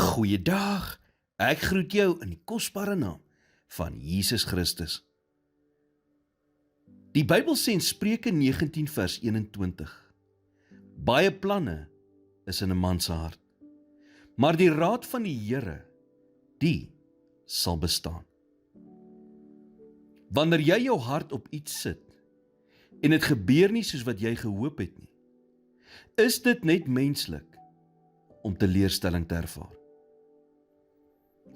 Goeiedag, ek groet jou in die kosbare naam van Jesus Christus. Die Bybel sê in Spreuke 19 vers 21, baie planne is in 'n man se hart, maar die raad van die Here, die sal bestaan. Wanneer jy jou hart op iets sit, en dit gebeur nie soos wat jy gehoop het nie, is dit net menslik om teleurstelling te ervaar.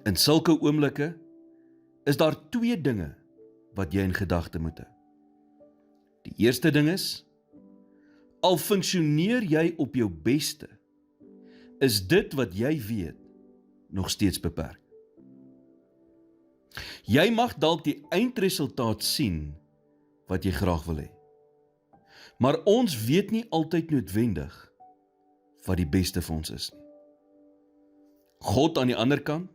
In sulke oomblikke is daar twee dinge wat jy in gedagte moet hou. Die eerste ding is, al funksioneer jy op jou beste, is dit wat jy weet nog steeds beperk. Jy mag dalk die eindresultaat sien wat jy graag wil hê, maar ons weet nie altyd noodwendig wat die beste vir ons is nie. God aan die ander kant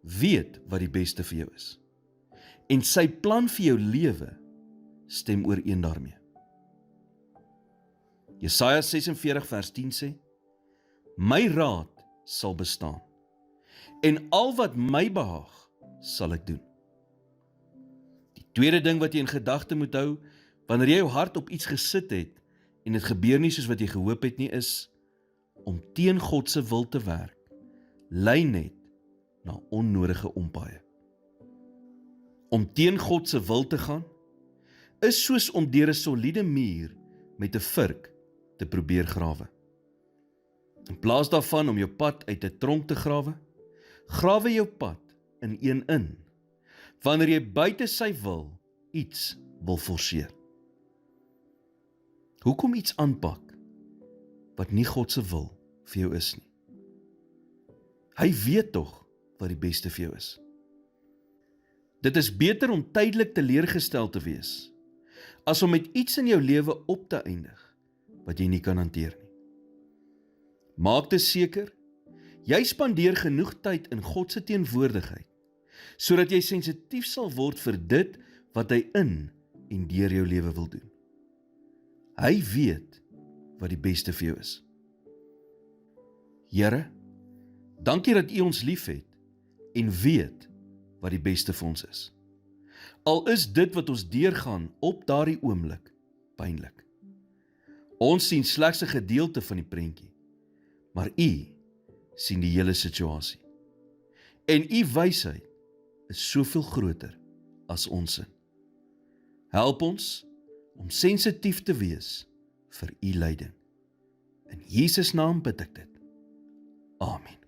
weet wat die beste vir jou is, en sy plan vir jou lewe stem ooreen daarmee. Jesaja 46 vers 10 sê, my raad sal bestaan, en al wat my behaag, sal ek doen. Die tweede ding wat jy in gedagte moet hou, wanneer jy jou hart op iets gesit het, en dit gebeur nie soos wat jy gehoop het nie, is, om teen God se wil te werk, lei net na onnodige ompaaie. Om teen God se wil te gaan, is soos om deur 'n soliede muur met 'n vurk te probeer grawe. In plaas daarvan om jou pad uit 'n tronk te grawe jou pad in een in, wanneer jy buite sy wil iets wil forceer. Hoekom iets aanpak wat nie God se wil vir jou is nie? Hy weet tog wat die beste vir jou is. Dit is beter om tydelik teleurgestel te wees, as om met iets in jou lewe op te eindig, wat jy nie kan hanteer nie. Maak dit seker, jy spandeer genoeg tyd in God se teenwoordigheid, sodat jy sensitief sal word vir dit wat hy in en deur jou lewe wil doen. Hy weet wat die beste vir jou is. Here, dankie dat U ons liefhet en weet wat die beste vir ons is. Al is dit wat ons deurgaan op daardie oomblik pynlik. Ons sien slegs 'n gedeelte van die prentjie, maar U sien die hele situasie. En U wysheid is soveel groter as ons sin. Help ons om sensitief te wees vir U leiding. In Jesus naam bid ek dit. Amen.